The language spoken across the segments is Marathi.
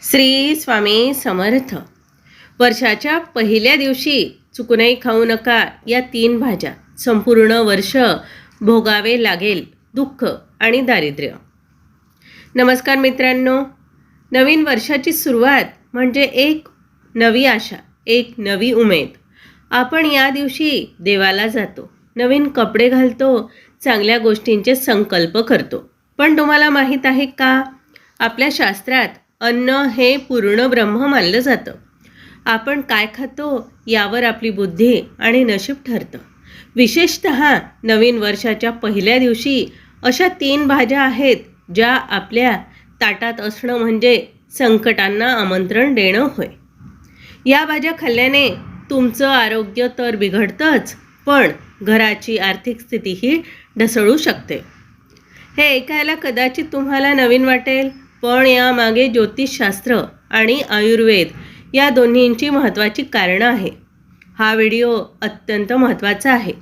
श्री स्वामी समर्थ. वर्षाच्या पहिल्या दिवशी चुकूनही खाऊ नका या 3 भाज्या. संपूर्ण वर्ष भोगावे लागेल दुःख आणि दारिद्र्य. नमस्कार मित्रांनो. नवीन वर्षाची सुरुवात म्हणजे एक नवी आशा, एक नवी उमेद. आपण या दिवशी देवाला जातो, नवीन कपडे घालतो, चांगल्या गोष्टींचे संकल्प करतो. पण तुम्हाला माहीत आहे का, आपल्या शास्त्रात अन्न हे पूर्ण ब्रह्म मानलं जातं. आपण काय खातो यावर आपली बुद्धी आणि नशीब ठरतं. विशेषतः नवीन वर्षाच्या पहिल्या दिवशी अशा 3 भाज्या आहेत ज्या आपल्या ताटात असणं म्हणजे संकटांना आमंत्रण देणं होय. या भाज्या खाल्ल्याने तुमचं आरोग्य तर बिघडतंच, पण घराची आर्थिक स्थितीही ढसळू शकते. हे ऐकायला कदाचित तुम्हाला नवीन वाटेल, पण यामागे ज्योतिषशास्त्र आणि आयुर्वेद या दोन्हींची महत्त्वाची कारणं आहे. हा व्हिडिओ अत्यंत महत्त्वाचा आहे,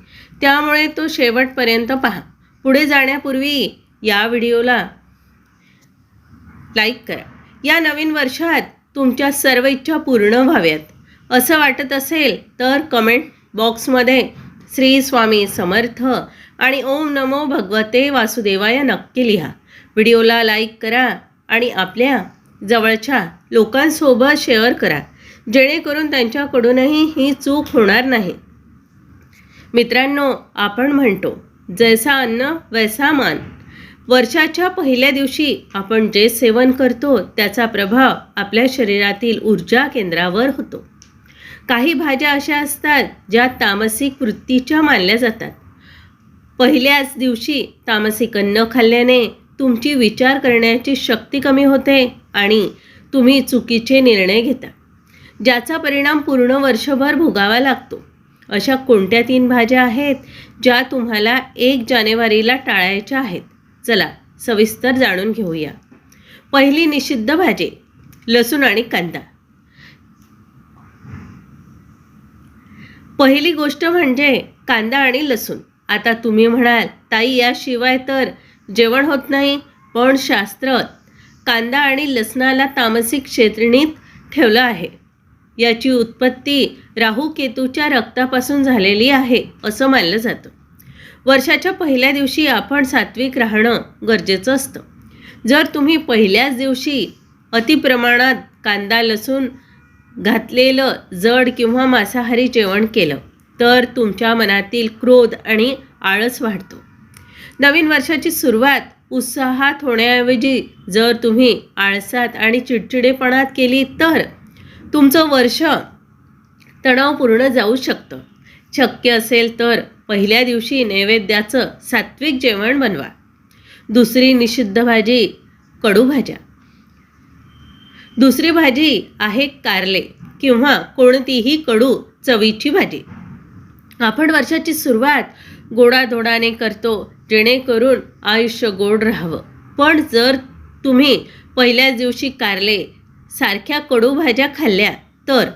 त्यामुळे तो शेवटपर्यंत पहा. पुढे जाण्यापूर्वी या व्हिडिओला लाईक करा. या नवीन वर्षात तुमच्या सर्व इच्छा पूर्ण व्हाव्यात असं वाटत असेल तर कमेंट बॉक्समध्ये श्री स्वामी समर्थ आणि ओम नमो भगवते वासुदेवाय नक्की लिहा. व्हिडिओला लाईक करा आणि आपल्या जवळच्या लोकांसोबत शेअर करा, जेणेकरून त्यांच्याकडूनही ही चूक होणार नाही. मित्रांनो, आपण म्हणतो जैसा अन्न वैसा मान. वर्षाच्या पहिल्या दिवशी आपण जे सेवन करतो त्याचा प्रभाव आपल्या शरीरातील ऊर्जा केंद्रावर होतो. काही भाज्या अशा असतात ज्या तामसिक वृत्तीच्या मानल्या जातात. पहिल्याच दिवशी तामसिक अन्न खाल्ल्याने तुमची विचार करण्याची शक्ती कमी होते आणि तुम्ही चुकीचे निर्णय घेता, ज्याचा परिणाम पूर्ण वर्षभर भोगावा लागतो. अशा कोणत्या 3 भाज्या आहेत ज्या तुम्हाला 1 जानेवारीला टाळायच्या आहेत? चला सविस्तर जाणून घेऊया. पहिली निषिद्ध भाजी, लसूण आणि कांदा. पहिली गोष्ट म्हणजे कांदा आणि लसूण. आता तुम्ही म्हणाल, ताई याशिवाय तर जेवण होत नाही. पण शास्त्र कांदा आणि लसणाला तामसिक श्रेणीत ठेवलं आहे. याची उत्पत्ती राहू केतूच्या रक्तापासून झालेली आहे असं मानलं जातं. वर्षाच्या पहिल्या दिवशी आपण सात्विक राहणं गरजेचं असतं. जर तुम्ही पहिल्याच दिवशी अतिप्रमाणात कांदा लसूण घातलेलं जड किंवा मांसाहारी जेवण केलं तर तुमच्या मनातील क्रोध आणि आळस वाढतो. नवीन वर्षाची सुरुवात उत्साहात होण्याऐवजी जर तुम्ही आळसात आणि चिडचिडेपणात केली तर तुमचं वर्ष तणावपूर्ण जाऊ शकतं. शक्य असेल तर पहिल्या दिवशी नैवेद्याचं सात्विक जेवण बनवा. दुसरी निषिद्ध भाजी, कडूभाज्या. दुसरी भाजी आहे कारले किंवा कोणतीही कडू चवीची भाजी. आपण वर्षाची सुरुवात गोडाधोडाने करतो, जेणेकरून आयुष्य गोड राहावं. पण जर तुम्ही पहिल्याच दिवशी कारले सारख्या कडू भाज्या खाल्ल्या तर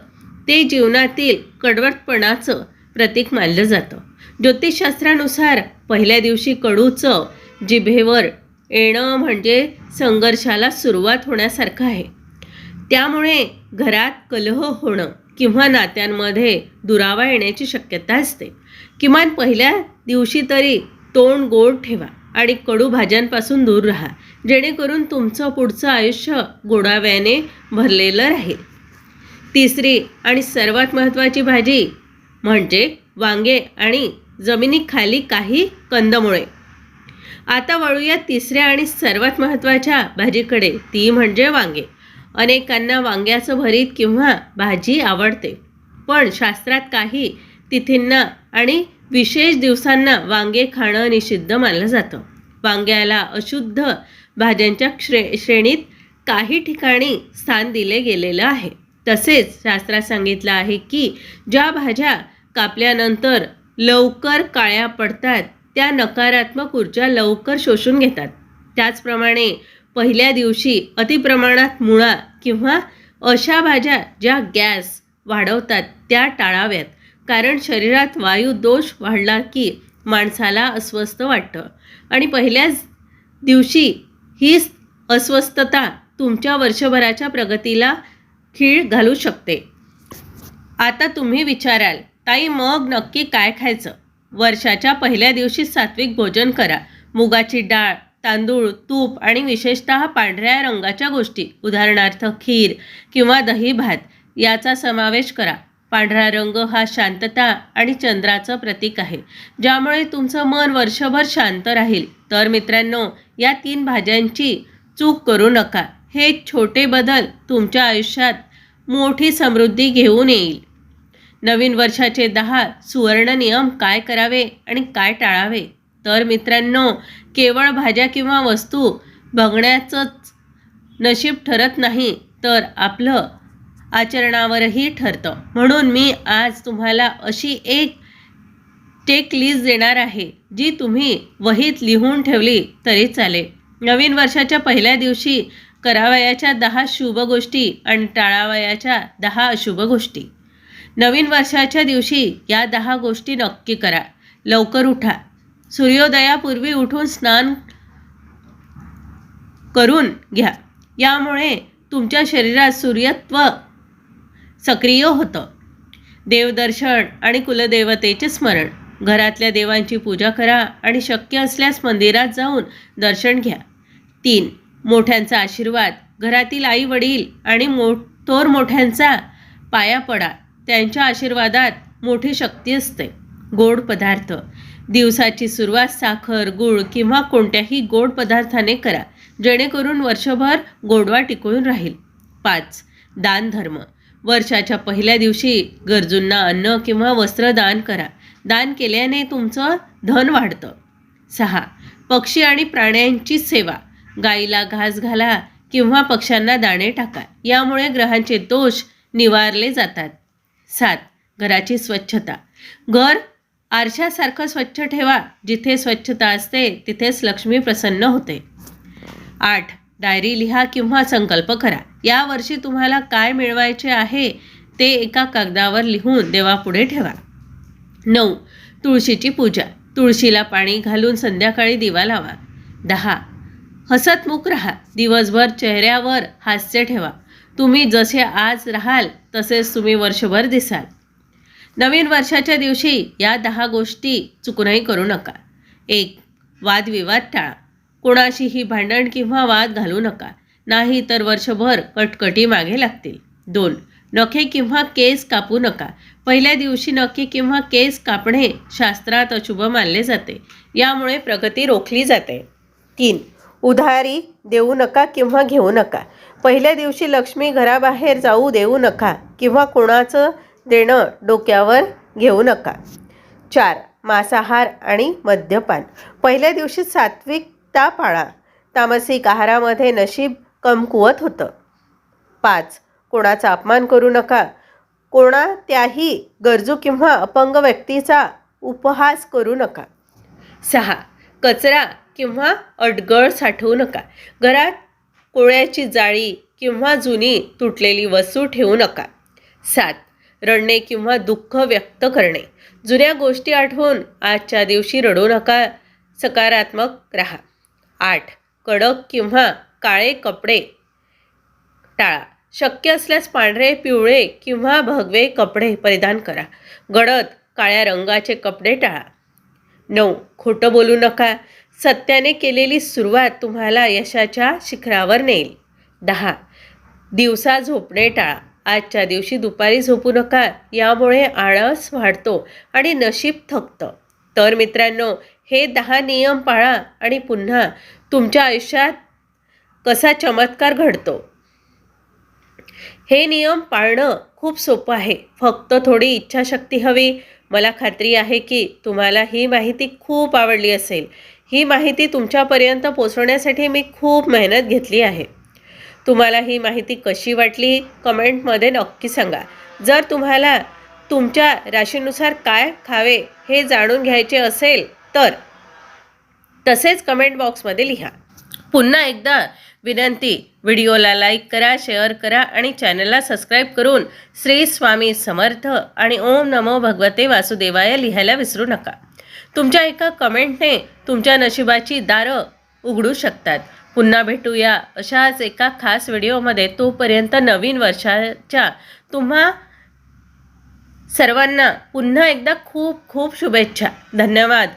ते जीवनातील कडवटपणाचं प्रतीक मानलं जातं. ज्योतिषशास्त्रानुसार पहिल्या दिवशी कडू चव जिभेवर येणं म्हणजे संघर्षाला सुरुवात होण्यासारखं आहे. त्यामुळे घरात कलह होणं किंवा नात्यांमध्ये दुरावा येण्याची शक्यता असते. किमान पहिल्या दिवशी तरी तोंड गोड ठेवा आणि कडू भाज्यांपासून दूर राहा, जेणेकरून तुमचं पुढचं आयुष्य गोडाव्याने भरलेलं राहील. तिसरी आणि सर्वात महत्त्वाची भाजी म्हणजे वांगे आणि जमिनीखाली काही कंदमुळे. आता वळूया तिसऱ्या आणि सर्वात महत्त्वाच्या भाजीकडे, ती म्हणजे वांगे. अनेकांना वांग्याचं भरीत किंवा भाजी आवडते, पण शास्त्रात काही तिथींना आणि विशेष दिवसांना वांगे खाणं निषिद्ध मानलं जातं. वांग्याला अशुद्ध भाज्यांच्या श्रेणीत काही ठिकाणी स्थान दिले गेलेलं आहे. तसेच शास्त्रात सांगितलं आहे की ज्या भाज्या कापल्यानंतर लवकर काळ्या पडतात त्या नकारात्मक ऊर्जा लवकर शोषून घेतात. त्याचप्रमाणे पहिल्या दिवशी अतिप्रमाणात मुळा किंवा अशा भाज्या ज्या गॅस वाढवतात त्या टाळाव्यात, कारण शरीरात वायू दोष वाढला की माणसाला अस्वस्थ वाटतं आणि पहिल्याच दिवशी ही अस्वस्थता तुमच्या वर्षभराच्या प्रगतीला खीळ घालू शकते. आता तुम्ही विचाराल, ताई मग नक्की काय खायचं? वर्षाच्या पहिल्या दिवशी सात्विक भोजन करा. मुगाची डाळ, तांदूळ, तूप आणि विशेषतः पांढऱ्या रंगाच्या गोष्टी, उदाहरणार्थ खीर किंवा दही भात याचा समावेश करा. पांढरा रंग हा शांतता आणि चंद्राचं प्रतीक आहे, ज्यामुळे तुमचं मन वर्षभर शांत राहील. तर मित्रांनो, या 3 भाज्यांची चूक करू नका. हे छोटे बदल तुमच्या आयुष्यात मोठी समृद्धी घेऊन येईल. नवीन वर्षाचे 10 सुवर्ण नियम काय करावे आणि काय टाळावे? तर मित्रांनो, केवळ भाज्या किंवा वस्तू बघण्याचंच नशीब ठरत नाही, तर आपलं आचरणावरही ठरतं. म्हणून मी आज तुम्हाला अशी एक टेक लिस्ट देणार आहे, जी तुम्ही वहीत लिहून ठेवली तरी चालेल. नवीन वर्षाच्या पहिल्या दिवशी करावयाच्या 10 शुभ गोष्टी आणि टाळावयाच्या 10 अशुभ गोष्टी. नवीन वर्षाच्या दिवशी या 10 गोष्टी नक्की करा. लवकर उठा. सूर्योदयापूर्वी उठून स्नान करून घ्या. यामुळे तुमच्या शरीरात सूर्यत्व सक्रिय होतं. देवदर्शन आणि कुलदेवतेचे स्मरण. घरातल्या देवांची पूजा करा आणि शक्य असल्यास मंदिरात जाऊन दर्शन घ्या. 3. मोठ्यांचा आशीर्वाद. घरातील आई वडील आणि थोर मोठ्यांचा पाया पडा. त्यांच्या आशीर्वादात मोठी शक्ती असते. गोड पदार्थ. दिवसाची सुरुवात साखर, गूळ किंवा कोणत्याही गोड पदार्थाने करा, जेणेकरून वर्षभर गोडवा टिकून राहील. 5. दानधर्म. वर्षाच्या पहिल्या दिवशी गरजूंना अन्न किंवा वस्त्र दान करा. दान केल्याने तुमचं धन वाढतं. 6. पक्षी आणि प्राण्यांची सेवा. गाईला घास घाला किंवा पक्ष्यांना दाणे टाका. यामुळे ग्रहांचे दोष निवारले जातात. 7. घराची स्वच्छता. घर आरशासारखं स्वच्छ ठेवा. जिथे स्वच्छता असते तिथेच लक्ष्मी प्रसन्न होते. 8. डायरी लिहा किंवा संकल्प करा. यावर्षी तुम्हाला काय मिळवायचे आहे ते एका कागदावर लिहून देवापुढे ठेवा. 9. तुळशीची पूजा. तुळशीला पाणी घालून संध्याकाळी दिवा लावा. 10. हसतमुख राहा. दिवसभर चेहऱ्यावर हास्य ठेवा. तुम्ही जसे आज राहाल तसेच तुम्ही वर्षभर दिसाल. नवीन वर्षाच्या दिवशी या 10 गोष्टी चुकूनही करू नका. 1. वादविवाद टाळा. कोणाशीही भांडण किंवा वाद घालू नका, नाही तर वर्षभर कटकटी मागे लागतील. 2. नखे किंवा केस कापू नका. पहिल्या दिवशी नखे किंवा केस कापणे शास्त्रात अशुभ मानले जाते. यामुळे प्रगती रोखली जाते. 3. उधारी देऊ नका किंवा घेऊ नका. पहिल्या दिवशी लक्ष्मी घराबाहेर जाऊ देऊ नका किंवा कोणाचं देणं डोक्यावर घेऊ नका. 4. मांसाहार आणि मद्यपान. पहिल्या दिवशी सात्विकता पाळा. तामसिक आहारामध्ये नशीब कमकुवत होतं. 5. कोणाचा अपमान करू नका. कोणत्याही गरजू किंवा अपंग व्यक्तीचा उपहास करू नका. 6. कचरा किंवा अडगळ साठवू नका. घरात कोळ्याची जाळी किंवा जुनी तुटलेली वस्तू ठेवू नका. 7. रडणे किंवा दुःख व्यक्त करणे. जुन्या गोष्टी आठवून आजच्या दिवशी रडू नका. सकारात्मक राहा. 8. कडक किंवा काळे कपडे टाळा. शक्य असल्यास पांढरे, पिवळे किंवा भगवे कपडे परिधान करा. गडद काळ्या रंगाचे कपडे टाळा. 9. खोटं बोलू नका. सत्याने केलेली सुरुवात तुम्हाला यशाच्या शिखरावर नेईल. 10. दिवसा झोपणे टाळा. आजच्या दिवशी दुपारी झोपू नका. यामुळे आळस वाढतो आणि नशीब थकतं. तर मित्रांनो, हे 10 नियम पाळा आणि पुन्हा तुमच्या आयुष्यात कसा चमत्कार घडतो. हे नियम पाळणं खूप सोपं आहे. फक्त थोडी इच्छाशक्ती हवी. मला खात्री आहे की तुम्हाला ही माहिती खूप आवडली असेल. ही माहिती तुमच्यापर्यंत पोचवण्यासाठी मी खूप मेहनत घेतली आहे. तुम्हाला ही माहिती कशी वाटली कमेंटमध्ये नक्की सांगा. जर तुम्हाला तुमच्या राशीनुसार काय खावे हे जाणून घ्यायचे असेल तर तसेच कमेंट बॉक्समध्ये लिहा. पुन्हा एकदा विनंती, व्हिडिओला लाईक करा, शेअर करा आणि चॅनलला सबस्क्राईब करून श्री स्वामी समर्थ आणि ओम नमो भगवते वासुदेवाय लिहायला विसरू नका. तुमच्या एका कमेंटने तुमच्या नशिबाची दारं उघडू शकतात. पुन्हा भेटूया अशाच एका खास व्हिडिओमध्ये. तोपर्यंत नवीन वर्षाच्या तुम्हा सर्वांना पुन्हा एकदा खूप खूप शुभेच्छा. धन्यवाद.